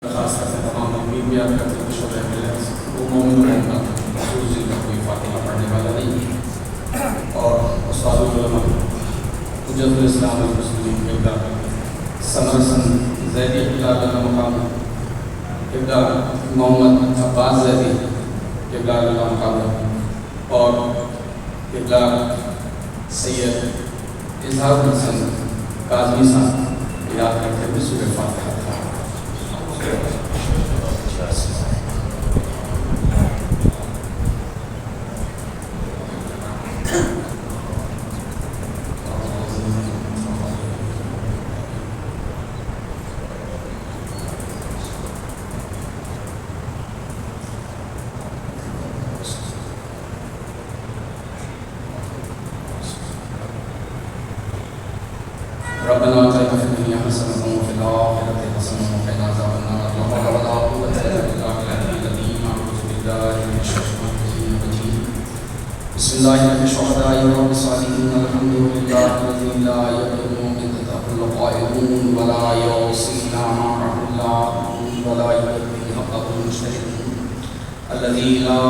خاص طور سے تمام امید بھی آپ کرتے ہیں شعبہ ملت وہ مومن رہنا اس دن کا کوئی فاتحہ پڑھنے والا نہیں ہے. اور استاد العلماء حجت الاسلام المسلمین قبلہ ثمر حسن زیدی قبلہ مقام قبلہ محمد عباس زیدی قبلہ مقام اور قبلہ سید اظہار حسن کاظمی صاحب یاد کرتے ہوئے سورہ فاتحہ ربنا آتنا في الدنيا حسنة وفي الآخرة حسنة وقنا عذاب النار. لا حول ولا قوة إلا بالله العلي العظيم. أعوذ بالله من الشيطان الرجيم. بسم الله الرحمن الرحيم. والصالحين الحمد لله الذي لا يظلم مثله القائلون ولا يوصينا معه اللاهون ولا يؤدي حقه المشتركون الذي لا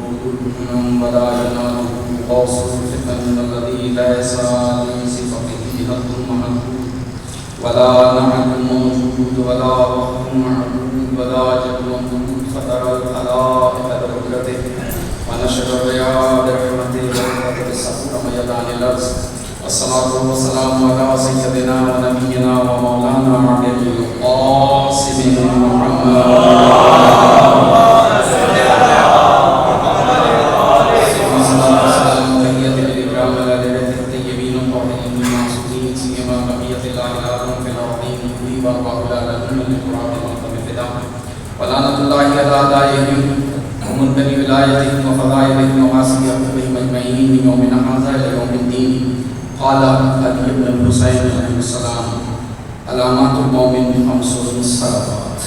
يدركهم ولا يناله غاص الفتن الذي لا يزال صفته حد محدود ولا نعد موجود ولا وقت معدود ولا جد ممدود فطر الخلائق بقدرته ونشر الرياح برحمته وقدر السحور ميدان الارض. والصلاة والسلام على سيدنا ونبينا ومولانا ابي القاسم محمد ولعنة الله على أعدائهم ومنتهي ولايتهم وفضائلهم وعاصي حقوقهم أجمعين من يومنا هذا إلى يوم الدين. قال علي بن الحسين عليه السلام: علامات المؤمن خمس صلوات.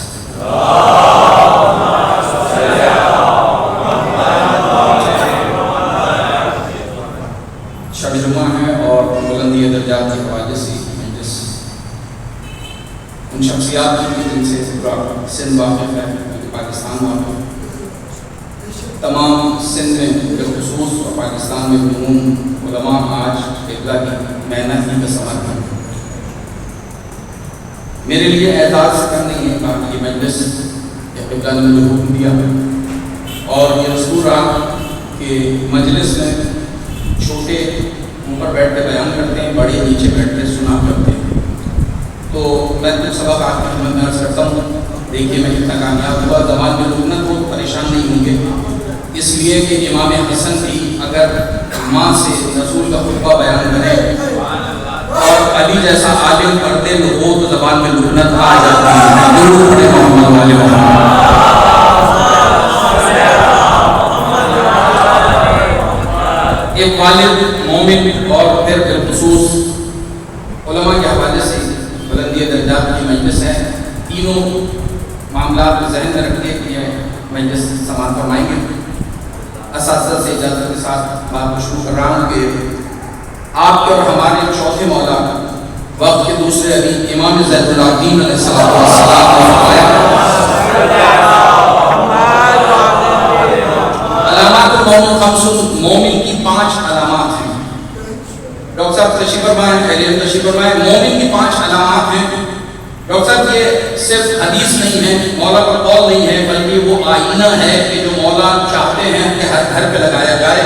شب جمعہ ہے اور بلندی درجات کے حوالے سے ان شخصیات کی جن سے پورا سندھ واقف ہے، پاکستان واقف ہے. تمام سندھ میں بالخصوص اور پاکستان میں عموم علماء آج قبلہ کی محنت ہی کا ثمر ہے. میرے لیے اعزاز کم نہیں ہے کہ یہ مجلس قبلہ نے مجھے حکم دیا اور یہ رسول رہا کہ مجلس میں چھوٹے اوپر بیٹھ کے بیان کرتے ہیں، بڑے نیچے بیٹھ کے سنا کرتے ہیں. تو میں کچھ سبق آپ کی خدمت میں عرض کرتا ہوں. دیکھیے میں کتنا کامیاب ہوا. زبان میں لوگ نہ تو پریشان نہیں ہوں گے، اس لیے کہ امام حسن بھی اگر ماں سے رسول کا خطبہ بیان کرے اور علی جیسا عالم پڑھتے ہو تو زبان میں لکنت آ جاتی ہے. ضرور پڑھے محمد والے محمد. ایک والد مومن اور پھر بالخصوص علماء کے حوالے سے بلندی درجات کی مجلس ہے. تینوں معاملات کو ذہن میں رکھنے کے لیے مجلس سماعت فرمائیں گے. اساتذہ سے اجازت کے ساتھ بات کو شروع کر رہا ہوں کہ آپ کے اور ہمارے چوتھے مولا وقت کے دوسرے ابھی امام زید العابدین علیہ السلام علامات المومن خمس. مومن کی 5 علامات ہیں. ڈاکٹر صاحب تشریف فرمائیں، خیریت تشریف فرمائیں. مومن کی 5 علامات ہیں. ڈاکٹر صاحب یہ صرف حدیث نہیں ہے، مولا کا قول نہیں ہے، بلکہ وہ آئینہ ہے کہ جو مولا چاہتے ہیں کہ ہر گھر پہ لگایا جائے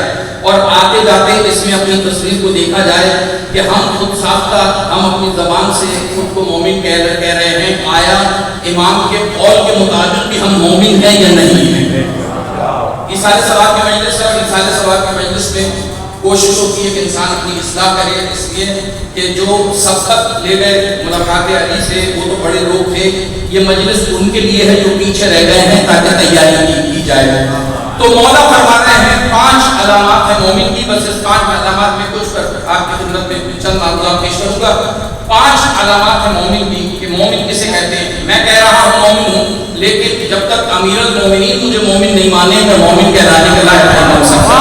اور آتے جاتے اس میں اپنی تصویر کو دیکھا جائے کہ ہم خود ساختہ، ہم اپنی زبان سے خود کو مومن کہہ رہے ہیں. آیا امام کے قول کے مطابق بھی ہم مومن ہیں یا نہیں ہیں؟ رسالہ ثواب کی مجلس ہے. رسالہ ثواب کی مجلس میں کوشش ہوتی ہے کہ انسان اپنی اصلاح کرے، اس لیے کہ جو سبقت لے گئے ملاقات علی سے وہ تو بڑے لوگ تھے. یہ مجلس ان کے لیے ہے جو پیچھے رہ گئے ہیں تاکہ تیاری کی جائے. تو مولا فرما رہے ہیں 5 علامات ہیں مومن کی. بس اس 5 علامات میں کچھ آپ کی خدمت میں چند معلومات پیش کروں گا. 5 علامات ہیں مومن کی کہ مومن کسے کہتے ہیں. میں کہہ رہا ہوں مومن ہوں، لیکن جب تک امیر المومنین مجھے مومن نہیں مانے میں مومن کہلانے کے لائق نہیں ہو سکتا.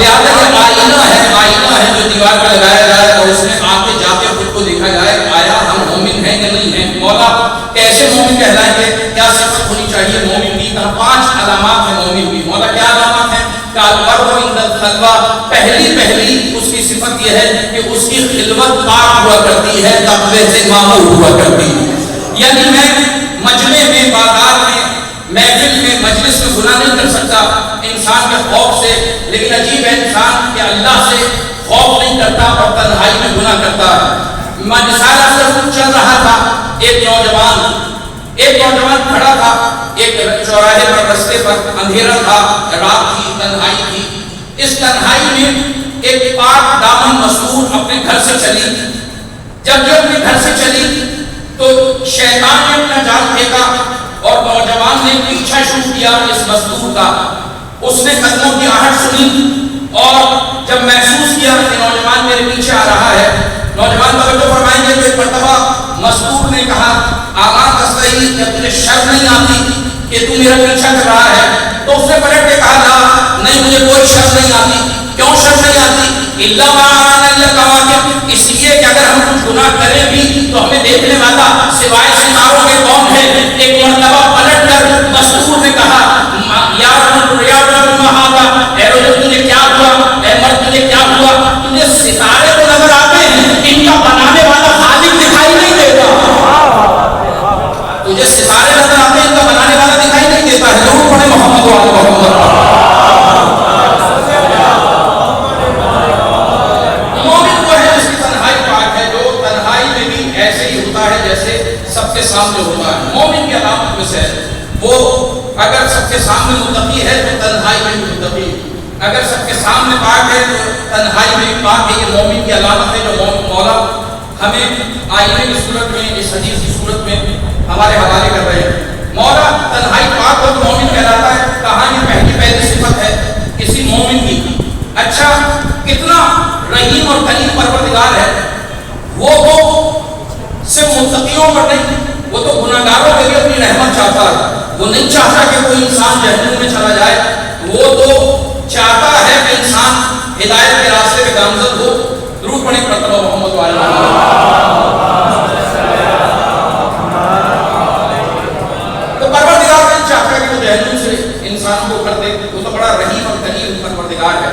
لہٰذا یہ آئینہ ہے جو دیوار پر لگایا جائے اور اس میں آتے جاتے خود کو دیکھا جائے آیا ہم مومن ہیں یا نہیں ہیں. مولا کیسے مومن کہلائیں چاہیے مومن کی طرح. 5 علامات ہیں مومن کی. مولا کیا علامات ہیں؟ پہلی اس کی صفت یہ ہے کہ اس کی خلوت پاک ہوا کرتی ہے, تقوی سے معمور ہوا کرتی ہے. یعنی میں مجمع میں, بازار میں, محفل میں, مجلس میں گناہ نہیں کر سکتا انسان کے خوف سے, لیکن عجیب ہے انسان کہ اللہ سے خوف نہیں کرتا اور تنہائی میں گناہ کرتا ہے. مثال چل رہا تھا, ایک نوجوان کھڑا تھا ایک چوراہے پر, رستے پر, اندھیرا تھا, رات تھی, تنہائی تھی. اس تنہائی میں ایک پاک دامن مستور اپنے گھر سے چلی. جب یہ اپنے گھر سے چلی تو شیطان نے اپنا جال پھینکا اور نوجوان نے پیچھا شروع کیا اس مستور کا. اس نے قدموں کی آہٹ سنی اور جب محسوس کیا کہ نوجوان میرے پیچھے آ رہا ہے, نوجوان توجہ فرمائیں گے تو ایک مرتبہ مستور نے کہا, آغاز صحیح کہ تجھے شرم نہیں آتی کہ تو میرا پیچھا کر رہا ہے؟ تو اس نے پلٹ کے کہا لا نہیں, مجھے کوئی شرم نہیں آتی. کیوں شرم نہیں آتی؟ الا ما ارانا الکواکب, اس لیے کہ اگر ہم کچھ گناہ کریں بھی تو ہمیں دیکھنے والا سوائے ستاروں کے کون ہے؟ ایک مرتبہ پلٹ کر مستور نے کہا یا رجل مہذا, اے رجل تجھے کیا ہوا, اے مرد تجھے کیا ہوا؟ تجھے ستارے تو نظر آتے ہیں, ان کا بنانے والا خالق دکھائی نہیں دیتا. تجھے ستارے نظر آتے ہیں, ان کا بنانے والا دکھائی نہیں دیتا ہے. ضرور پڑھے محمد و آل محمد. مومن وہ ہے جس کی تنہائی پاک ہے, جو تنہائی میں بھی ایسے ہی ہوتا ہے جیسے سب کے سامنے ہوتا ہے. مومن کی علامت میں سے وہ اگر سب کے سامنے متقی ہے تو تنہائی میں بھی متقی, اگر سب کے سامنے پاک ہے تو تنہائی میں بھی پاک ہے. یہ مومن کی علامت ہے جو مولا ہمیں آئینے کی صورت میں, اس حدیث کی صورت میں ہمارے حوالے کر رہے ہیں. مولا تنہائی پاک ہو تو مومن کہلاتا ہے. کہاں یہ پہلی صفت ہے کسی مومن کی. اچھا کتنا رحیم اور کریم پروردگار ہے. وہ تو صرف متقیوں پر نہیں, وہ تو گناہگاروں کے لیے اپنی رحمت چاہتا ہے. وہ نہیں چاہتا کہ کوئی انسان جہنم میں چلا جائے, وہ تو چاہتا ہے کہ انسان ہدایت کے راستے پہ گامزن ہو. ضرور پڑھیں مرتبہ محمد و آل محمد. تو پروردگار نہیں چاہتا کہ وہ جہنم سے انسان کو کر دے. وہ تو بڑا رحیم اور کریم پروردگار ہے.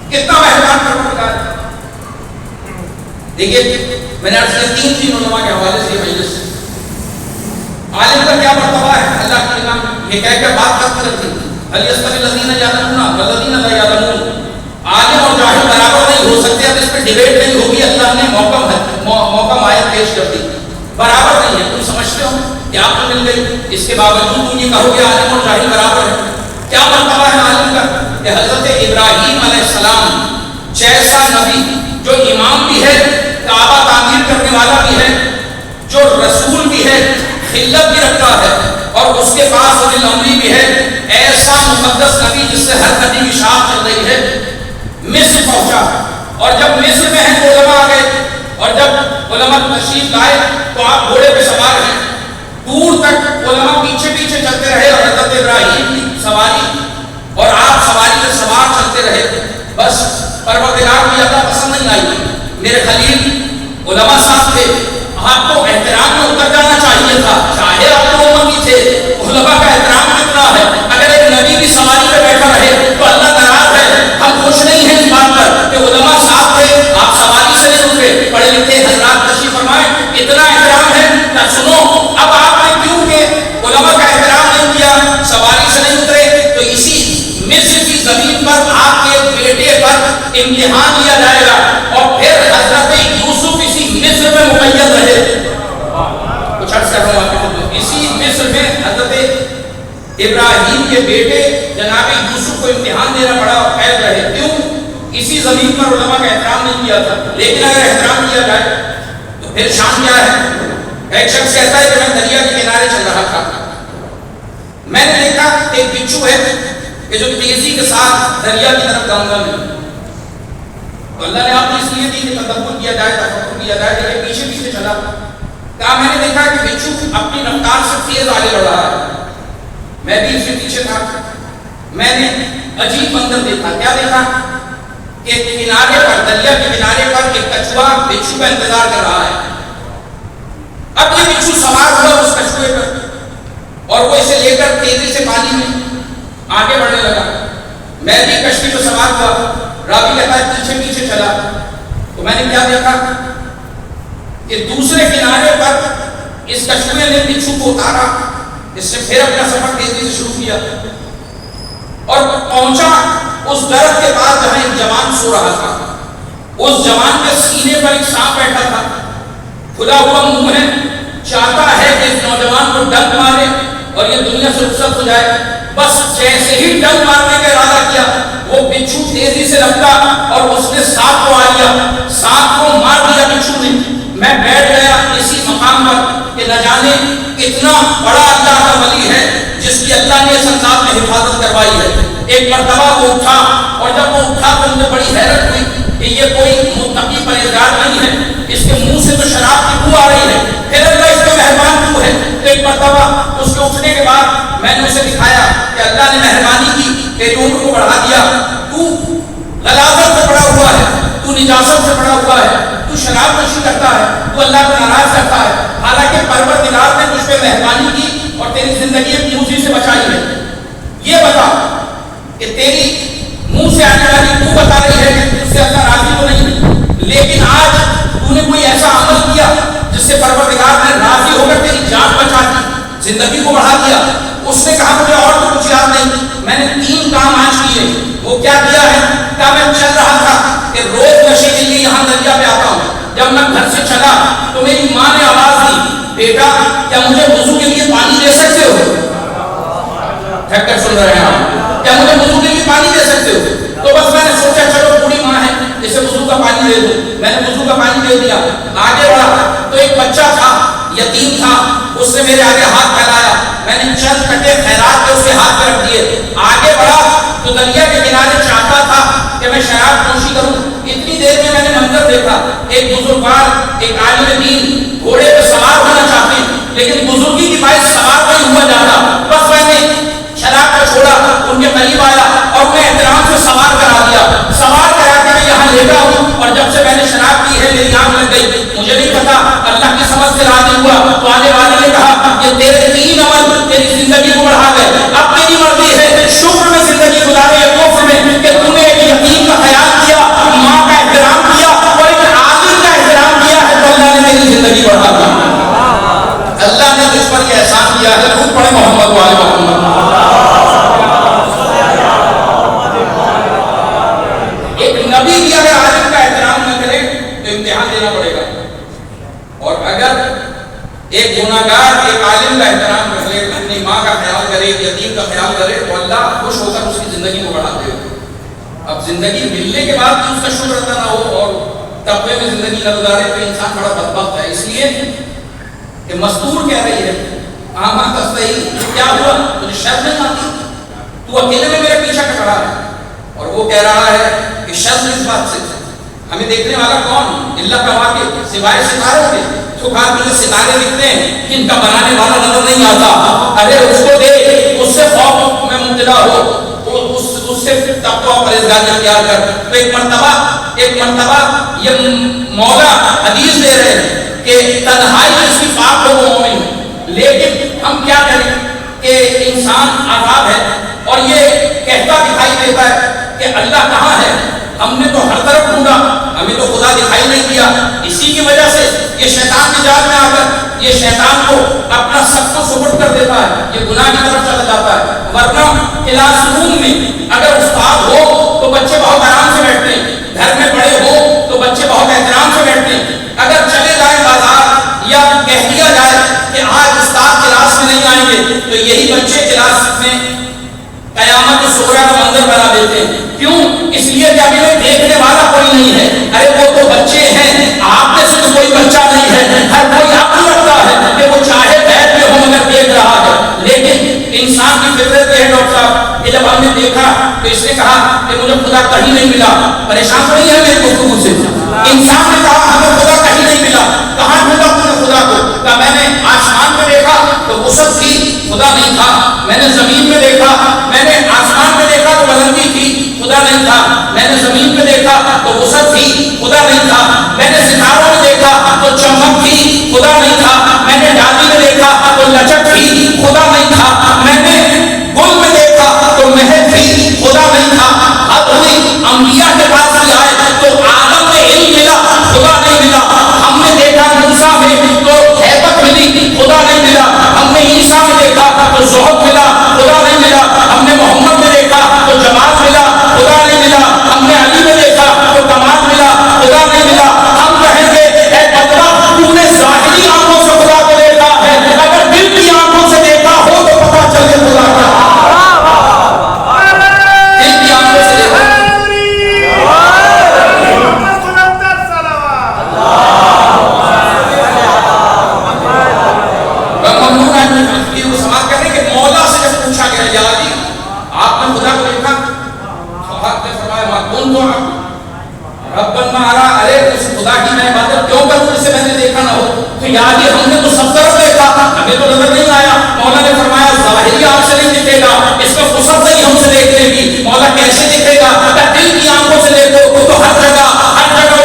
کتنا مہربان پروردگار ہے. دیکھیے میں نے عرض کیا 3 علماء کے حوالے سے یہ مجلس. عالم کا کیا مرتبہ ہے اللہ کی نگاہ؟ یہ کہہ کر بات ختم کرتی هل يستوي الذين يعلمون والذين لا يعلمون. عالم اور جاہل برابر نہیں ہو سکتے. اب اس پہ ڈیبیٹ نہیں ہوگی, اللہ نے موقع آیت پیش کر دی. برابر نہیں ہے. تم سمجھتے ہو کہ آپ کو مل گئی, اس کے باوجود تم یہ کہو کہ عالم اور جاہل برابر ہے. کیا مرتبہ ہے عالم کا کہ حضرت ابراہیم علیہ السلام جیسا نبی, جو امام بھی ہے, کعبہ تعمیر کرنے والا بھی ہے, جو رسول بھی ہے, خلت بھی رکھتا ہے, اور اس کے پاس اول الامر بھی ہے, ایسا مقدس نبی جس سے ہر نبی کی شان چل رہی ہے, مصر پہنچا. اور جب مصر میں ہیں تو علماء آ گئے, اور جب علماء تشریف لائے تو آپ گھوڑے پہ سوار ہیں. دور تک علماء پیچھے پیچھے چلتے رہے اور حضرت ابراہیم کی سواری اور آپ سواری پہ سوار چلتے رہے. بس پروردگار کی عطا پسند نہیں آئی. میرے خلیل علماء صاحب تھے, آپ کو احترام میں اتر جانا چاہیے تھا. چاہے آپ لوگ امتی تھے, علماء کا احترام کتنا ہے. اگر ایک نبی بھی سواری پہ بیٹھا رہے تو اللہ ناراض ہے. ہم خوش نہیں ہیں اس بات پر کہ علماء صاحب تھے, آپ سواری سے نہیں اترے. پڑھے لکھے حضرات تشریف فرمائیں, اتنا احترام ہے نہ. سنو, اب آپ نے کیوں کہ علماء کا احترام نہیں کیا, سواری سے نہیں اترے, تو اسی مصر کی زمین پر آپ کے بیٹے پر امتحان لیا جائے گا, اور پھر حضرت یوسف اسی مصر میں مقید رہے. کچھ عرض کر رہا ہوں, اسی مصر میں حضرت ابراہیم کے بیٹے جناب یوسف کو امتحان دینا پڑا اور قید رہے. کیوں؟ اسی زمین پر علماء کا احترام نہیں کیا تھا. لیکن اگر احترام کیا جائے تو پھر شان کیا ہے. ایک شخص کہتا ہے کہ میں دریا کے کنارے چل رہا تھا, میں نے دیکھا ایک بچھو ہے کہ جو تیزی کے ساتھ دریا کی طرف گنگا میں. تو اللہ نے آپ کو اس لیے دی کہ تدبر کیا جائے, تفکر کیا جائے, کہ پیچھے پیچھے چلا. کہا میں نے دیکھا کہ بچھو اپنی رفتار سے تیز آگے بڑھ رہا ہے, میں بھی اس کے پیچھے تھا. میں نے عجیب منظر دیکھا. کیا دیکھا کہ کنارے پر, دریا کے کنارے پر ایک کچھوا بچھو کا انتظار کر رہا ہے. اب یہ بچھو سوار ہوا اس کچھوے پر, پانی میں آگے بڑھنے لگا. میں بھی کشتی پہ سوار ہوا. راوی کہتا ہے پیچھے پیچھے چلا تو میں نے کیا دیکھا کہ دوسرے کنارے پر اس کشتی نے بچھو کو اتارا. اس سے پھر اپنا سفر تیزی سے شروع کیا اور پہنچا اس درخت کے پاس جہاں ایک جوان سو رہا تھا. اس جوان کے سینے پر ایک سانپ بیٹھا تھا. کھلا ہوا منہ ہے, چاہتا ہے کہ اس نوجوان کو ڈنک مارے اور یہ دنیا سے رخصت ہو جائے. بس جیسے ہی ڈنک مارنے کا ارادہ کیا وہ بچھو تیزی سے لپٹا اور اس نے سانپ کو آ لیا. سانپ کو مار دیا بچھو نے. میں بیٹھ گیا اسی مقام پر کہ نہ جانے اتنا بڑا اللہ کا ولی ہے جس کی اللہ نے اس انداز میں حفاظت کروائی ہے. ایک مرتبہ وہ اٹھا اور جب وہ اٹھا تو مجھے بڑی حیرت ہوئی کہ یہ کوئی متقی پرہیزگار نہیں ہے. اس کے منہ سے تو شراب کی بو آ رہی ہے, پھر اللہ اس پہ مہربان کیوں ہے. تو ایک مرتبہ اس کے اٹھنے کے بعد میں نے اسے دکھایا کہ اللہ نے مہربانی کی, تیری عمر کو بڑھا دیا. تو غلاظت سے پڑا ہوا ہے, تو نجاست سے پڑا ہوا ہے, تو شراب نوشی کرتا ہے, تو اللہ کو ناراض کرتا ہے. حالانکہ پروردگار نے تجھ پہ مہربانی کی اور تیری زندگی اپنی موجی سے بچائی ہے. یہ بتا کہ تیری منہ سے آنے والی تو بتا رہی ہے کہ تجھ سے اللہ راضی تو نہیں, لیکن آج تو نے کوئی ایسا عمل کیا جس سے پروردگار نے راضی ہو کر تیری جان بچا دی, زندگی کو بڑھا دیا. اس نے کہا مجھے اور تو کچھ یاد نہیں, میں نے 3 کام آج کیے. وہ کیا کیا ہے؟ کیا میں چل رہا تھا کہ روز نشے کے لیے یہاں دریا پہ آتا ہوں. جب میں گھر سے چلا تو میری ماں نے آواز دی, بیٹا کیا مجھے وضو کے لیے پانی دے سکتے ہو؟ ٹھیک کر سن رہے ہیں آپ, کیا مجھے وضو کے لیے پانی دے سکتے ہو؟ تو بس میں نے سوچا چلو بوڑھی ماں ہے اسے وضو کا پانی دے دوں. میں نے وضو کا پانی دے دیا. آگے بڑھا تو ایک بچہ تھا, یتیم تھا, اس نے میرے آگے ہاتھ پھیلایا. میں نے چند کٹے خیرات کے اس کے ہاتھ پہ رکھ دیے. آگے بڑھا تو دریا کے کنارے چاہتا تھا کہ میں شراب نوشی کروں. اتنی دیر میں نے منظر دیکھا, ایک بزرگوار ایک عالم دین گھوڑے پہ سوار ہونا چاہتے ہیں لیکن بزرگی کی باعث سوار نہیں ہوا جاتا. بس میں نے شراب کو چھوڑا, ان کے قریب آیا اور میں احترام سے سوار کرا دیا. سوار کرا کے میں یہاں لیٹا ہوں اور جب سے میں نے شراب پی ہے میری آنکھ لگ گئی. مجھے نہیں پتا اللہ کی سمجھ سے راضی ہوا تو آنے والے نے کہا یہ تیرے 3 عمل تیری زندگی کو بڑھا گئے. اب تیری مرضی ہے شکر میں زندگی گزارے یا کفر میں کہ تم نے ایک یتیم کا خیال کیا, ماں کا احترام کیا اور ایک عالم کا احترام کیا ہے تو اللہ نے تیری زندگی بڑھا دی. اللہ نے تجھ پر یہ احسان کیا ہے. خود پڑھے محمد والے محمد. ایک نبی کی اگر عالم کا احترام نہ کرے تو امتحان دینا پڑے گا, اور اگر ایک گناہگار ایک عالم کا احترام کر لے, اپنی ماں کا خیال کرے, یتیم کا خیال کرے تو اللہ خوش ہو کر اس کی زندگی کو بڑھا دے. اب زندگی ملنے کے بعد بھی اس کا شکر ادا نہ ہو اور تقوی میں زندگی نہ گزارے تو انسان بڑا بدبخت ہے. اس لیے کہ مستور کہہ رہی ہے آما تستحی, کیا ہوا تجھے شرم نہیں آتی, تو اکیلے میں میرے پیچھے کھڑا ہے. اور وہ کہہ رہا ہے کہ شرم اس بات سے ہمیں دیکھنے والا کون, اللہ کا واقع سوائے ستاروں کے. تو کہا مجھے ستارے دکھتے ہیں ان کا بنانے والا نظر نہیں آتا. ارے اس کو دے, اس سے خوف میں مبتلا ہو, اس سے تقوی اور پرہیزگاری اختیار کر. تو ایک مرتبہ یہ مولا حدیث دے رہے ہیں کہ تنہائی میں اس کی پاک ہو وہ مومن. لیکن ہم کیا کریں کہ انسان آزاد ہے اور یہ کہتا دکھائی دیتا ہے کہ اللہ کہاں ہے. ہم نے تو ہر طرف ڈھونڈا, ہمیں تو خدا دکھائی نہیں دیا. اسی کی وجہ سے یہ شیطان کی جال میں آ کر یہ شیطان کو اپنا سب کو سپرد کر دیتا ہے, یہ گناہ کی طرف چلا جاتا ہے. ورنہ کلاس روم میں اگر استاد ہو تو بچے بہت آرام سے بیٹھتے ہیں, گھر میں بڑے ہو تو بچے بہت احترام سے بیٹھتے ہیں. اگر چلے جائیں بازار یا کہہ دیا جائے کہ آج استاد کلاس میں نہیں آئیں گے تو یہی بچے کلاس میں قیامت صغریٰ کا منظر بنا دیتے ہیں. کیوں؟ اس لیے کہ ابھی دیکھنے والا کوئی نہیں ہے. ارے وہ تو بچے ہیں, آپ میں سے کوئی بچہ نہیں ہے. ہر کوئی آپ کو لگتا ہے کہ وہ چاہے بیٹھ میں ہو مگر دیکھ رہا ہے. لیکن انسان کی فطرت یہ ہے ڈاکٹر صاحب کہ جب ہم نے دیکھا تو اس نے کہا کہ مجھے خدا کہیں نہیں ملا. پریشان نہیں ہے میری گفتگو سے. انسان نے کہا ہمیں خدا کہیں نہیں ملا. کہاں ڈھونڈا تم نے خدا کو؟ کہا میں نے آسمان میں دیکھا تو وسعت تھی, خدا نہیں تھا. میں نے زمین میں دیکھا, میں نے آسمان میں دیکھا تو بلندی تھی, خدا نہیں تھا. میں نے زمین میں دیکھا تو وسعت تھی, خدا نہیں تھا. میں نے ستاروں میں دیکھا تو چمک تھی, خدا نہیں تھا. میں نے ڈالی میں دیکھا تو لچک تھی, خدا نہیں تھا. میں نے گل آپ کہتے ہیں کہ مولا سے جب پوچھا گیا یا علی آپ نے خدا کو دیکھا؟ تو آپ نے فرمایا ما کنت ربن مارا، ارے اس خدا کی میں عبادت کیوں کروں جسے میں نے دیکھا نہ ہو؟ تو یا علی ہم نے تو سب طرف دیکھا، ہمیں تو نظر نہیں آیا۔ مولا نے فرمایا ظاہری آپ سے نہیں دکھے گا، اس کا فرصت نہیں ہم سے دیکھنے کی۔ مولا کیسے دکھے گا؟ اگر دل کی آنکھوں سے دیکھو تو ہر جگہ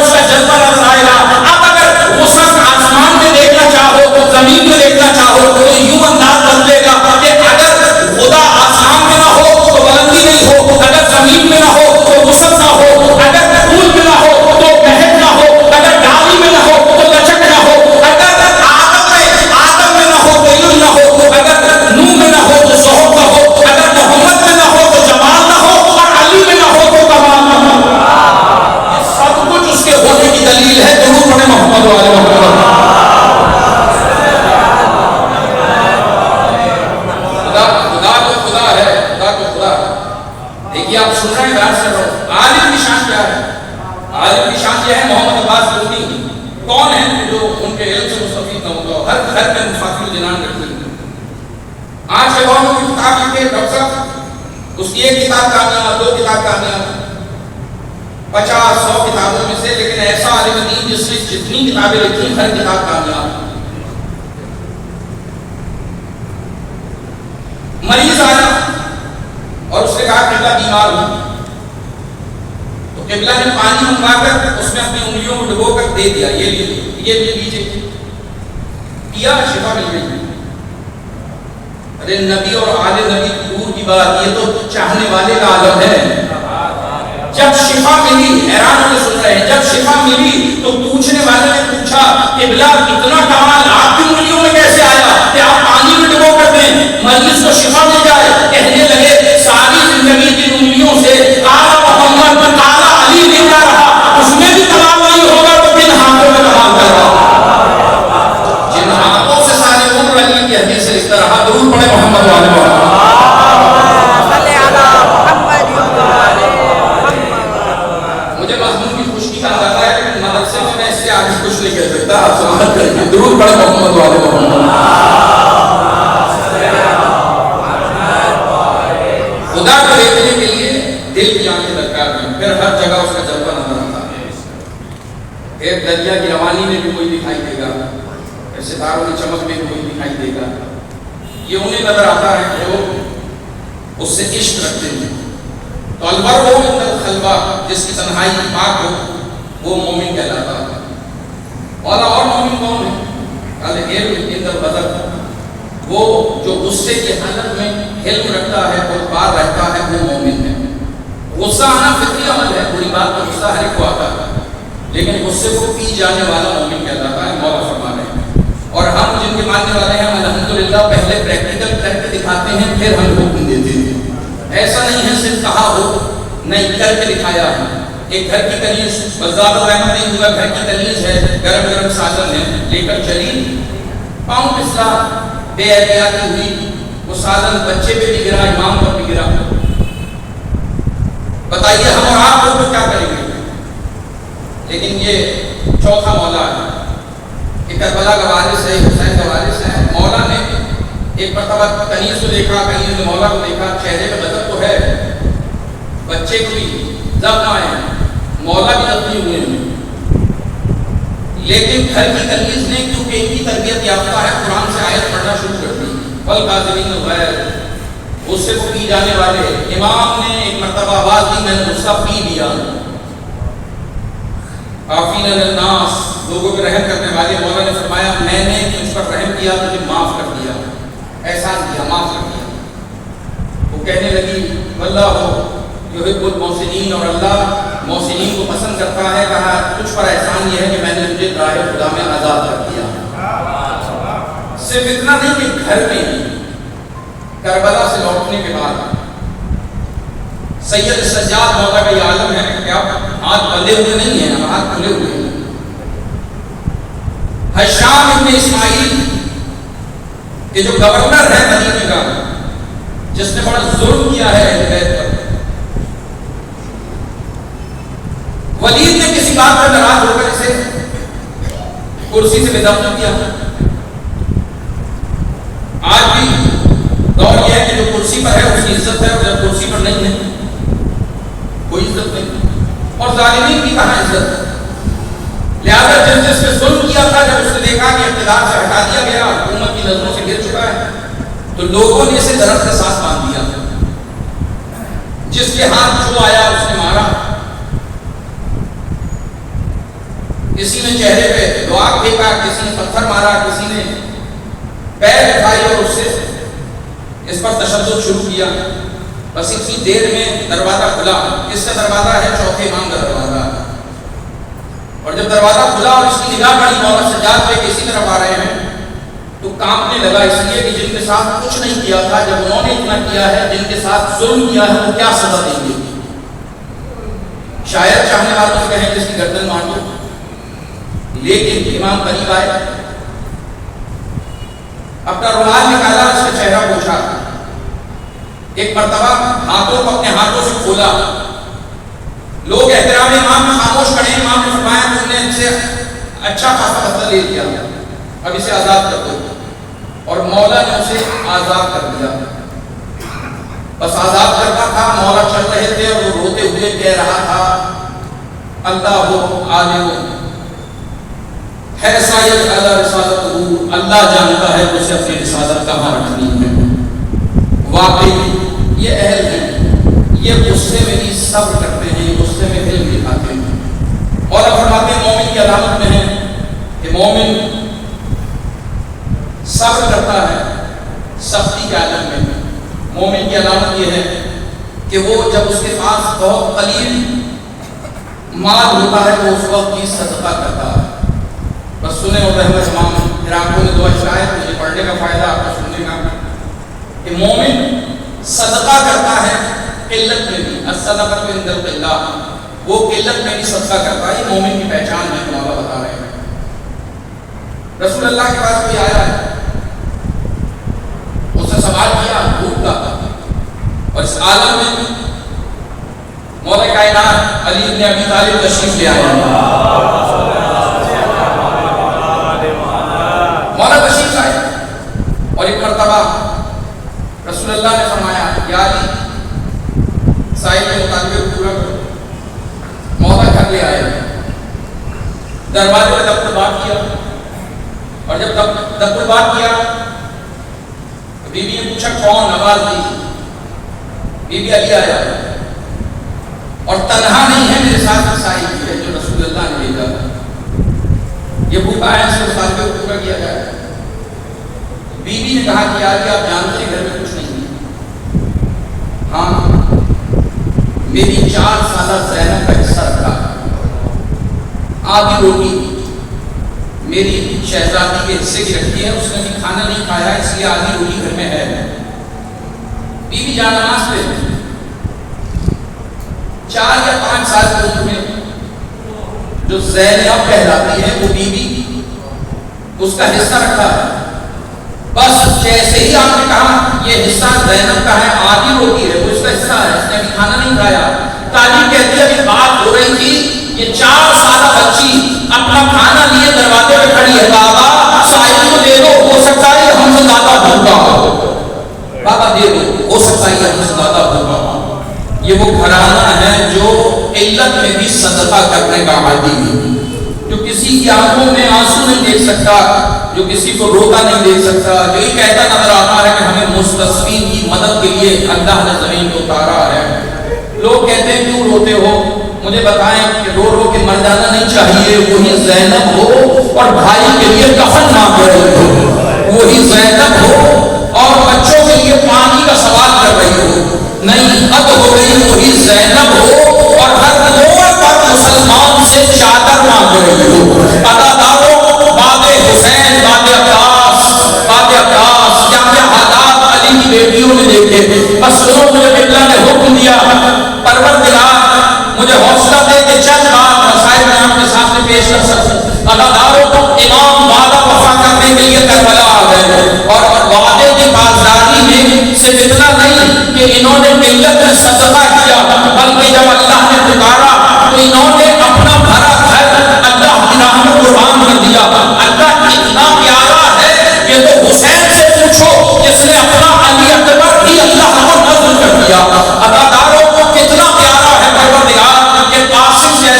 اس کا جذبہ نظر آئے گا۔ آپ اگر وسعت آسمان میں دیکھنا چاہو، زمین میں دیکھنا چاہو تو یوں انداز بدلے گا کہ اگر خدا آسمان میں نہ ہو تو بلندی نہیں ہو، اگر زمین میں نہ ہو تو وسعت نہ ہو، اگر پھول میں نہ ہو تو مہک نہ ہو، اگر ڈالی میں نہ ہو تو لچک نہ ہو، اگر آدم میں نہ ہو تو علم نہ ہو، اگر نوح میں نہ ہو تو صحبت نہ ہو، اگر محمد میں نہ ہو تو جمال نہ ہو، اور علی میں نہ ہو تو کمال نہ ہو۔ یہ سب کچھ اس کے ہونے کی دلیل ہے۔ درود پڑھیں محمد و آل محمد۔ خدا ہے، خدا کو خدا ہے۔ دیکھیے آپ سن رہے ہیں، بیان کر رہا ہوں۔ عالم کی شان کیا ہے؟ عالم کی شان یہ ہے محمد عباس لودھی کون ہے جو ان کے علم سے مستفید نہ ہوتا، ہر گھر میں مفاتیح الجنان رکھتے ہیں۔ آج کے دور میں کوئی کتاب لکھے ڈاکٹر صاحب، اس کی ایک کتاب کامیاب، دو کتاب کامیاب، 50-100 کتابوں میں سے، لیکن ایسا عالم دین جس نے جتنی کتابیں لکھی ہر کتاب کامیاب۔ مریض آیا اور اس نے کہا قبلہ بیمار ہوں، تو قبلہ نے پانی منگوا کر اس میں اپنی انگلیوں کو ڈبو کر دے دیا، یہ لیجیے، پیا، شفا مل گئی۔ ارے نبی اور آل نبی دور کی بات، یہ تو چاہنے والے کا عالم ہے۔ جب شفا ملی، حیران ہونے سن رہے ہیں، جب شفا ملی تو پوچھنے والے نے پوچھا قبلہ اتنا کمال آپ کی انگلیوں میں کیسے آیا کہ آپ پانی میں ڈبو کر دیں مریض کو شفا مل جائے؟ کہنے لگے ساری زندگی کی انگلیوں سے کالا محمد پر کالا علی لکھا رہا، اس میں بھی کمال نہیں ہوگا تو کن ہاتھوں میں کمال کر رہا؟ جن ہاتھوں سے سارے عمر علی کی حدیث سے لکھتا رہا۔ درود پڑھے محمد والے محمد۔ مجھے مضمون کی خوشی کا اندازہ ہے، لیکن مدرسے میں میں اس سے آگے کچھ نہیں کہہ سکتا، آپ سمجھ کر کے درود پڑھے محمد والے محمد۔ خدا کو دیکھنے کے لیے دل کی آنکھیں درکار ہیں، پھر ہر جگہ اس کا جذبہ نظر آتا ہے۔ پھر دریا کی روانی میں بھی کوئی دکھائی دے گا، پھر ستاروں کی چمک میں بھی کوئی دکھائی دے گا۔ یہ انہیں نظر آتا ہے جو اس سے عشق رکھتے ہیں۔ تو البر وہ خلوہ، جس کی تنہائی پاک ہو، وہ مومن کہلاتا ہے۔ اور مومن کون ہے؟ وہ جو غصے کی حالت میں حلم رکھتا ہے اور پار رہتا ہے، وہ مومن ہے۔ غصہ آنا فطری عمل ہے، بری بات کا غصہ ہر ایک کو آتا ہے، لیکن غصے کو پی جانے والا مومن کہلاتا ہے۔ مولا فرما رہے ہیں، اور ہم جن کے ماننے والے ہیں الحمدللہ پہلے پریکٹیکل کر کے دکھاتے ہیں، پھر ہم حکم دیتے ہیں۔ ایسا نہیں ہے صرف کہا ہو، نہیں کر کے دکھایا ہے۔ ایک گھر کی کنیز بزاد الرحمت نہیں ہوا، گھر کی کنیز ہے، گرم گرم سالن ہے، لے کر چلی، پاؤں پسلا، بے احتیاطی ہوئی، وہ سالن بچے پہ بھی گرا، امام پر بھی گرا۔ بتائیے ہم اور آپ لوگ کیا کریں گے؟ لیکن یہ چوتھا مولا ہے کہ کربلا کا وارث ہے، حسین کا وارث ہے۔ مولا نے ایک مرتبہ کنیز کو دیکھا، کنیز نے مولا کو دیکھا، چہرے پہ غضب تو ہے، بچے کو بھی زخم آئے ہیں، مولا بھی زخمی ہوئے ہیں، لیکن گھر کی کنیز نے کیونکہ ان کی تربیت یافتہ ہے، قرآن سے آیت پڑھنا شروع کر دی، والکاظمین الغیظ، غصے کو پی جانے والے۔ امام نے ایک مرتبہ آواز دی، میں نے غصہ پی لیا۔ عافین علی الناس، لوگوں پہ رحم کرنے والے۔ مولا نے فرمایا میں نے تجھ پر رحم کیا، تجھے معاف کر دیا، احسان کیا، معاف کر دیا۔ وہ کہنے لگی واللہ یحب المحسنین، اور اللہ محسنین کو پسند کرتا ہے۔ کہا تجھ پر احسان یہ ہے کہ میں نے تجھے راہ خدا میں آزاد کر دیا۔ صرف اتنا نہیں کہ گھر میں کربلا سے لوٹنے کے بعد سید سجاد مولا کا یہ عالم ہے کہ آپ ہاتھ بندھے ہوئے نہیں ہیں، ہم ہاتھ کھلے ہوئے ہیں۔ ہشام ابن اسماعیل کہ جو گورنر ہے مدینے کا، جس نے بڑا ظلم کیا ہے اہل بیت پر، ولید نے کسی بات پر ناراض ہو کر اسے کرسی سے بے دخل کیا۔ آج بھی اب ظالمین کی کہاں عزت ہے؟ لہذا جس پہ ظلم کیا تھا، جب اس نے دیکھا کہ اقتدار سے ہٹا دیا گیا، حکومت کی نظروں سے گر چکا ہے، تو لوگوں نے اسے درخت کے ساتھ باندھ دیا، جس کے ہاتھ جو آیا اس نے مارا، کسی نے چہرے پہ دعا پھینکا، کسی نے پتھر مارا، کسی نے پیر اٹھائی اور اس سے اس پر تشدد شروع کیا۔ بس اتنی دیر میں دروازہ کھلا۔ کس کا دروازہ ہے؟ چوتھے امام کا دروازہ۔ اور جب دروازہ کھلا اور اس کی نگاہ پڑی مولا سجاد پہ کسی طرف آ رہے ہیں تو کانپنے لگا، اس لیے کہ جن کے ساتھ کچھ نہیں کیا تھا، جب انہوں نے اتنا کیا ہے، جن کے ساتھ ظلم کیا ہے، وہ کیا سزا دیں گے؟ شاید چاہنے والوں سے کہیں جس کی گردن مار دو، لیکن امام قریب آئے، اپنا رومال نکالا، اس کا چہرہ پوچھا، ایک مرتبہ ہاتھوں کو اپنے ہاتھوں سے کھولا۔ لوگ احترام امام میں خاموش کھڑے، امام نے فرمایا تم نے ان سے اچھا خاصا بدلہ لے لیا، اب اسے آزاد کر دو، اور مولا نے اسے آزاد کر دیا۔ بس آزاد کرتا تھا، مولا چل رہے تھے اور وہ روتے ہوئے کہہ رہا تھا اللہ عالم ہے سائد علی رسالتہ، اللہ جانتا ہے اسے اپنی رسالت کہاں رکھنی ہے۔ واقعی یہ اہل ہیں، یہ غصے میں بھی صبر کرتے ہیں، غصے میں علم دکھاتے ہیں۔ اور اب فرماتے ہیں مومن کی علامت میں ہے کہ مومن صبر کرتا ہے سختی کے عالم میں۔ مومن کی علامت یہ ہے کہ وہ جب اس کے پاس بہت قلیل مال ہوتا ہے تو اس وقت کی صدقہ کرتا ہے۔ بس سنے اور رحمت امام عراقوں نے دو اشعار مجھے پڑھنے کا فائدہ آپ کو سننے کا کہ مومن صدقہ کرتا ہے قلت میں بھی، الصدقۃ عند القلہ، وہ قلت میں بھی صدقہ کرتا ہے۔ یہ مومن کی پہچان ہے، مولا بتا رہے ہیں۔ رسول اللہ کے پاس کوئی آیا ہے، اس نے سوال کیا بھوک کا، اور اس عالم میں مولا کائنات علی بن ابی طالب تشریف لے آئے، مولا تشریف لائے، اور ایک مرتبہ رسول اللہ نے فرمایا یا علی سائل کے مطالبے کو پورا کرو۔ مولا گھر لے آئے، دروازے میں دفتر بات کیا، اور جب دفتر بات کیا بی بی نے پوچھا کون؟ آواز دی، بی بی علی آیا، اور تنہا نہیں ہے، میرے ساتھ سائل ہے جو رسول اللہ نے بھیجا، یہ بھوکا ہے، اس کے مطالبے کو پورا کیا جائے۔ بی بی نے کہا کہ یار آپ جانتے ہیں گھر میں کچھ نہیں ہے، ہاں میری 4 سالہ زینب کا حصہ رکھا، آدھی روٹی میری شہزادی کے حصے کی رکھی ہے، اس نے بھی کھانا نہیں کھایا، اس لیے آدھی روٹی گھر میں ہے۔ بی بی جان نماز پہ 4 یا 5 سال کی عمر میں جو زینب کہلاتی ہے وہ بی بی اس کا حصہ رکھا ہے۔ بس جیسے ہی آپ نے کہا یہ حصہ زینب کا ہے، آدھی روٹی ہے، وہ اس کا حصہ ہے، اس نے ابھی کھانا نہیں کھایا، تعلیم کہتی ہے ابھی بات ہو رہی تھی، یہ 4 سالہ بچی اپنا کھانا لیے دروازے پہ کھڑی ہے، بابا سائل کو دے دو، ہو سکتا ہے ہم سے زیادہ بھوکا ہو، بابا دے دو، ہو سکتا ہے ہم سے زیادہ بھوکا ہو۔ یہ وہ گھرانہ ہے جو علت میں بھی صدقہ کرنے کا عادی ہے، جو کسی کی آنکھوں میں آنسو نہیں دیکھ سکتا، جو کسی کو روتا نہیں دیکھ سکتا، جو یہ کہتا نظر آتا ہے کہ ہمیں مستضعفین کی مدد کے لیے اللہ نے زمین کو اتارا ہے۔ لوگ کہتے ہیں کیوں روتے ہو؟ مجھے بتائیں کہ رو رو کے مر جانا نہیں چاہیے، وہی زینب ہو اور بھائی کے لیے کفن مانگ رہی ہو، وہی زینب ہو اور بچوں کے لیے پانی کا سوال کر رہی ہو، نہیں حد ہو گئی، وہی زینب ہو اور ہر موڑ پر مسلمان سے چادر مانگ رہی ہو۔ اداداروں باد حسین، باد عباس، کیا کیا حالات علی کی بیٹیوں نے دیکھے۔ بس سنو، مجھے اللہ نے حکم دیا، پروردگار مجھے حوصلہ دے کہ چند بات مسائل میں آپ کے سامنے پیش کر سکوں۔ اداداروں کو امام وعدہ وفا کرنے کے لیے کربلا آ گئے، اور وعدے کی پاسداری میں صرف اتنا نہیں کہ انہوں نے ملت میں صدقہ کیا، بلکہ جب اللہ نے پکارا تو انہوں نے اپنا بھرا گھر اللہ کی راہ میں قربان کر دیا۔ اللہ اتنا پیارا ہے کہ تو حسین سے پوچھو جس نے اپنا علی اکبر ہی اللہ کو نذر کر دیا۔ اداداروں کو کتنا پیارا ہے پروردگار کہ قاسم سے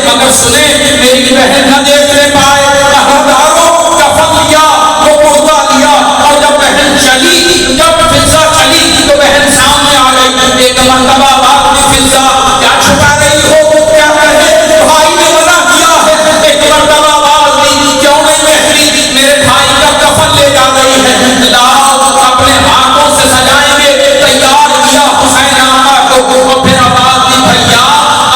مگر سنیں میری بہن نہ دیکھنے پائے، پہرداروں کفن لیا، وہ کرتا لیا، اور جب بہن چلی، جب فضا چلی تو بہن سامنے آ گئی۔ ایک مرتبہ بات نے فضا کیا چھپا رہی ہو، کیا کہے بھائی نے منع کیا ہے، ایک مرتبہ بات دی کیوں نہیں کہتی میرے بھائی کا کفن لے جا رہی ہے، لاؤ اپنے ہاتھوں سے سجائیں گے، تیار کیا حسین آقا کو، اور پھر آواز دی بھیا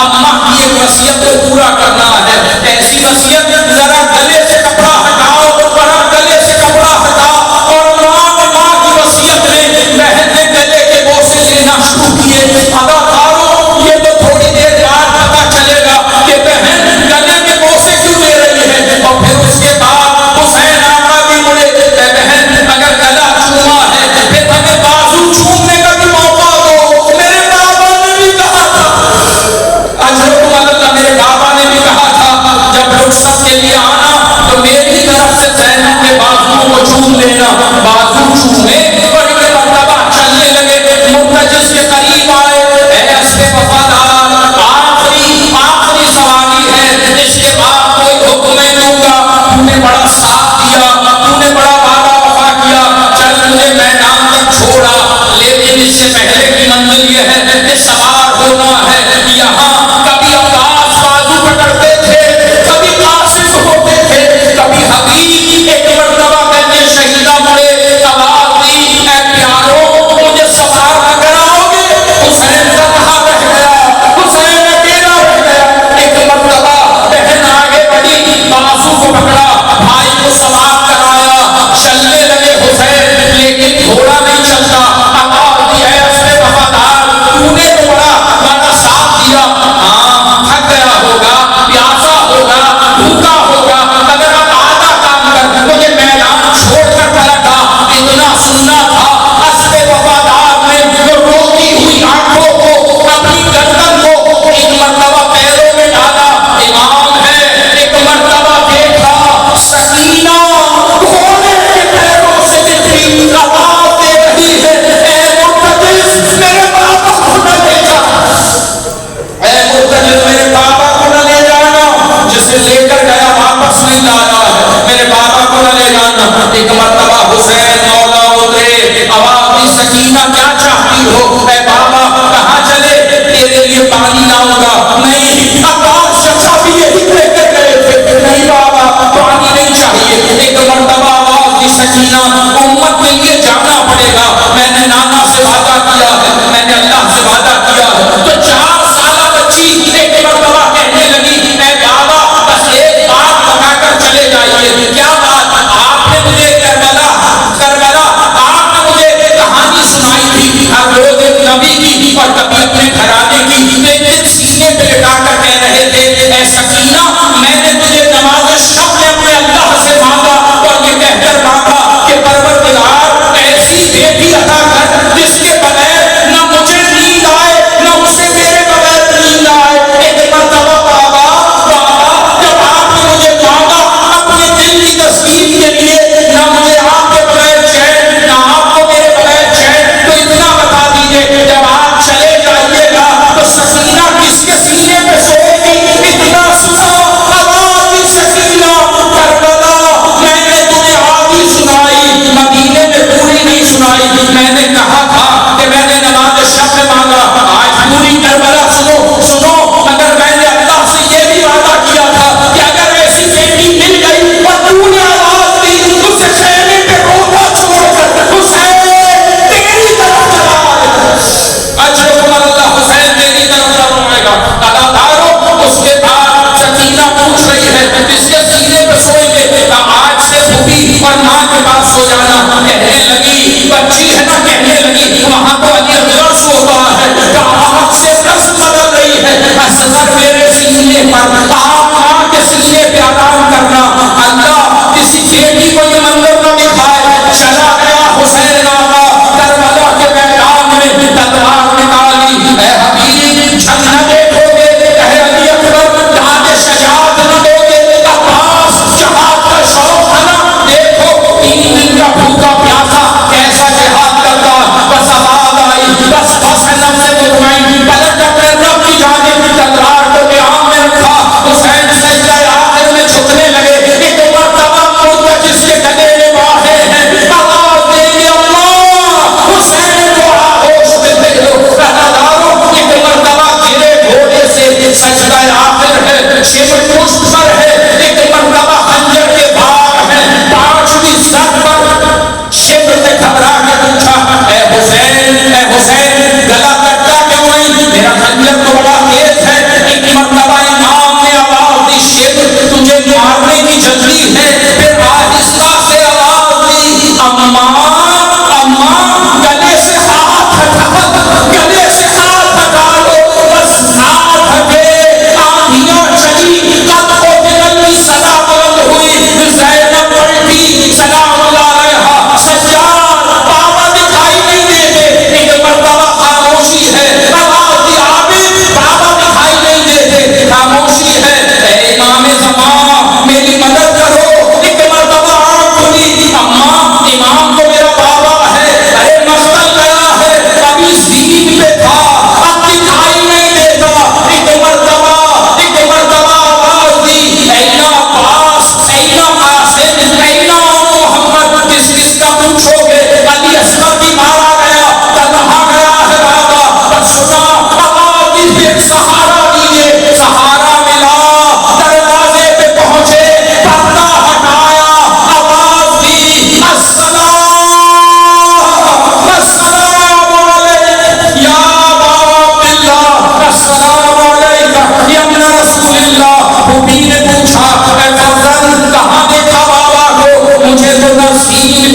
اماں کی ایک وصیت کو پورا کرنا ہے، ایسی وصیت ذرا گلے سے کپڑا ہٹاؤ، ذرا گلے سے کپڑا ہٹاؤ، اور ماں کی وصیت میں بہن نے گلے کے بوسے لینا شروع کیے۔ اداکاروں یہ تو تھوڑی دیر بعد پتا چلے گا کہ بہن گلے کے بوسے کیوں لے رہی ہے، اور پھر اس کے بعد حسین آقا بھی مڑے، اے بہن اگر گلا چوما ہے پھر ہمیں بازو چومنے کا بھی موقع دو، میرے بابا نے بھی کہا تھا، اجرکم اللہ، میرے بابا نے بھی کہا تھا جب رخصت کے لیے آنا تو میری طرف سے زینب کے بازو کو چوم لینا، بازو چومے اور ایک مرتبہ چلنے لگے، مرتجز کے قریب آئے، اے اسب وفادار آخری سوالی ہے، اس کے بعد کوئی حکم نہیں دوں گا، تو نے بڑا ساتھ دیا، تو نے بڑا وعدہ وفا کیا، چل مجھے میدان تک چھوڑا، لیکن اس سے پہلے کی منزل یہ ہے کہ سوار ہونا ہے، یہاں کبھی عباس بازو پکڑتے تھے، کبھی قاسم ہوتے تھے، کبھی حبیب، ایک مرتبہ کہتے شہیدہ مڑے، آواز دی اے پیاروں مجھے سوار نہ کراؤ گے، حسین تنہا رہ گیا، حسین اکیلا رہ گیا، ایک مرتبہ بہن آگے بڑھی، بازو کو پکڑا، بھائی کو سوار کرایا، چلنے لگے حسین، لیکن گھوڑا نہیں چلتا، آواز دی اے اسب وفادار تو نے تو بڑا ساتھ دیا، ہاں تھک گیا ہوگا، پیاسا ہوگا، بھوکا ہوگا، اگر اب آدھا کام کر مجھے میدان چھوڑ کر پلٹ آ، اتنا سننا تھا۔ اسب وفادار نے جو روتی ہوئی آنکھوں کو، اپنی گردن کو ایک مرتبہ پیروں میں ڈالا، امام ہے، ایک مرتبہ دیکھا سکینہ گھوڑے کے پیروں سے گرتی، آواز دے رہی ہے اے مرتجز میرے بابا کو نہ لے جا، اے مرتجز میرے بابا کو نہ لے جانا، جسے لے کر گیا واپس نہیں لایا ہے، میرے بابا کو نہ لے جانا۔ ایک مرتبہ حسین مولا اترے، آواز دی سکینہ کیا چاہتی ہو، اے بابا کہاں چلے، تیرے لیے پانی لاؤں گا، نہیں عباس چچا بھی یہی لے کر گئے تھے، نہیں بابا پانی نہیں چاہیے، ایک مرتبہ آواز دی سکینہ امت کے لیے جانا پڑے گا، میں نے نانا سے وعدہ کیا ہے، میں نے اللہ سے وعدہ کیا ہے، تو 4 سالہ بچی ایک مرتبہ کہنے لگی اے بابا بس ایک بات بتا کر چلے جائیے، کیا بات، آپ نے مجھے کربلا آپ نے مجھے کہانی سنائی تھی ہر روز ایک نبی کی اور کبھی اپنے گھرانے کی، لیکن سینے پہ لٹا کر کہہ رہے تھے اے سکینہ میں نے تجھے نماز شب میں اپنے اللہ سے مانگا اور یہ کہہ کر مانگا کہ پروردگار ایسی بیٹی عطا کر جس کے بغیر نہ مجھے نیند آئے نہ اسے میرے بغیر نیند آئے، ایک مرتبہ بابا جب آپ نے مجھے مانگا اپنے دل کی تسکین کے لیے، نہ مجھے آپ کے بغیر چین نہ آپ کو میرے بغیر چین، تو اتنا بتا دیجئے جب آپ چلے جائیے گا تو سکینہ کس کے سینے پہ سوئے گی، اتنا سنا آواز دی سکینہ کربلا میں نے تمہیں آدھی سنائی، مدینے میں پوری نہیں سنائی، میں نے کہا تھا کہ میں نے نماز شب میں مانگا، آج پوری کربلا سنو، مگر میں نے اللہ سے یہ بھی وعدہ کیا تھا کہ اگر ایسی بیٹی مل گئی اور تو نے آواز دی اسے خیمے پہ روتا چھوڑ کر حسین تیری طرف چلا آئے، اجرکم اللہ حسین تیری طرف چلا آئے گا۔ اداکاروں اس کے بعد سکینہ پوچھ رہی ہے کس کے سینے پہ سوئیں گے، آج سے پھوپھی اور ماں کے پاس سو جانا، کہنے لگی بچی ہے نا، کہنے لگی وہاں تو علی اصغر سوتا ہے، آج سے رسم بدل رہی ہے، اصغر میرے سینے پر، آپ ماں کے سینے پہ آرام کرنا، اللہ کسی بیٹی کو یہ منظر نہ دکھائے، چلا گیا حسین آقا کربلا کے میدان میں تلوار نکالی، اے حبیب جھک نہ دیکھو گے، اے علی اکبر داد شجاعت نہ دو گے، عباس جہاد کا شوق ہے نا، دیکھو 3 دن کا بھوکا پیاسا کیسا جہاد کرتا، بس آواز آئی بس نفس مطمئن پلٹ کر رب کی جانب تلوار کو قیام میں رکھا، حسین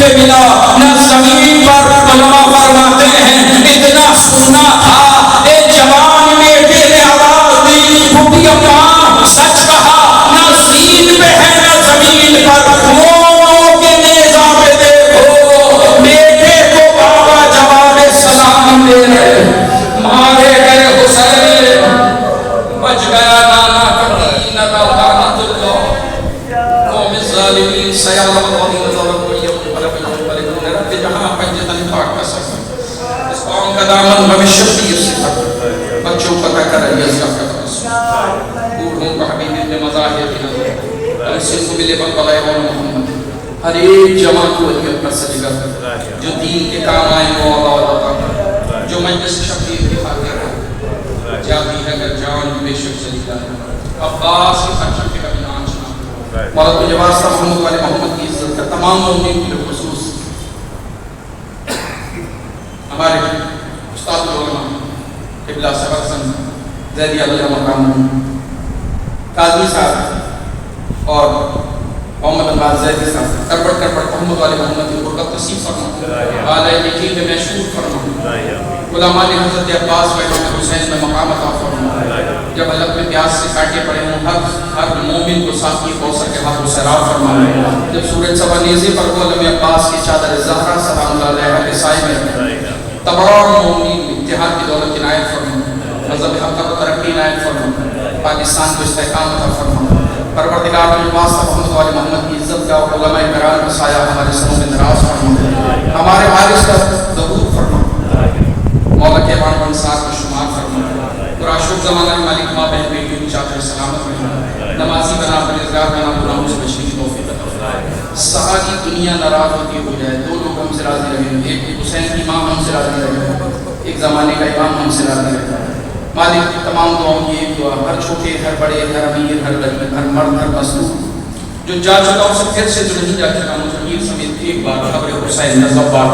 پہ ملا نہ زمین پر. علماء فرماتے ہیں اتنا سننا تھا ایک جوان بیٹے نے آواز دی بھوٹی اماں سچ کہا نہ زمین پہ ہے نہ زمین پر مومنوں کے نیزہ پہ دیکھو. بیٹے کو بابا جواب سلام دے رہے مارے گئے حسین بچ گیا نانا کبھی نہ لعنت اللہ قوم الظالمین سیعلم اللہ ظلم یوم فلم رب جہاں پنجتن پاک کا سفر اس قوم کا دامن بھوشیہ کی صفت بچوں پتہ کر یز کا بوڑھوں کو حبیب ابن مظاہر کی نظر انسان کو ملے بلبلائے اور محمد ہر ایک جماعت کو علیت پر سجگا جو دین کے کام آئے وہ اللہ عطا جو مجلس شبیر کی خاطر ہے جاتی ہے اگر جان بے شک سجدہ ہے. عباس کی خرچہ کے کبھی آنچ نہ مولا تجھے واسطہ محمد والے محمد کی عزت کا تمام مومنین کی خصوص ہمارے استاد العلماء قبلہ سبق سن زیدی اللہ مقام قاضی صاحب اور محمد عباس زیدی صاحب کر پڑھ محمد والے محمد کی قربت نصیب فرما آلہ نکیل میں محشور فرما. علماء نے حضرت عباس و امام حسین میں مقام عطا فرما. جب حلق میں پیاس سے کاٹے پڑے ہوں ہر مومن کو ساقی کوثر کے ہاتھ سیراب فرما. جب سورج صبح نیزے پر ہو علم عباس کی چادر زہرا سلام اللہ علیہ کے سائے میں تمام مومنین اتحاد کی دولت عنایت فرما. مذہب حق کو ترقی عنایت فرما. پاکستان کو استحکام عطا فرما. پروردگار نے واسطہ محمد والے محمد کی عزت کا علماء کرام کا سایہ ہمارے سروں میں دراز فرما. ہمارے وارث کا ظہور فرما. مولا کے بان انصار کو شمار فرما. قرآشوک زمانہ مالک ماں بہن بیٹیوں کی چاہتے سلامت رہنا. نمازی بنا پرہیزگار بنا گناہوں سے بچنے کی توفیق عطا. ساری دنیا ناراض ہوتی ہو جائے دو لوگ ہم سے راضی رہیں. ایک حسین کی ماں ہم سے راضی رہے ایک زمانے کا امام ہم سے راضی رہے. مالک تمام دعاؤں کی ایک دعا ہر چھوٹے ہر بڑے ہر امیر ہر غریب ہر مرد ہر مظلوم جو جا چکا اسے پھر سے جو نہیں جا چکا مجھے سمیت ایک بار خبر حسین نظر بار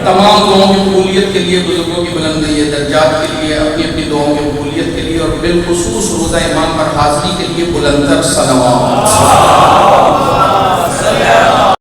تمام دعاؤں کی قبولیت کے لیے بزرگوں کی بلندی درجات کے لیے اپنی اپنی دعاؤں کی قبولیت کے لیے اور بالخصوص روزہ امام پر حاضری کے لیے بلندر صلوات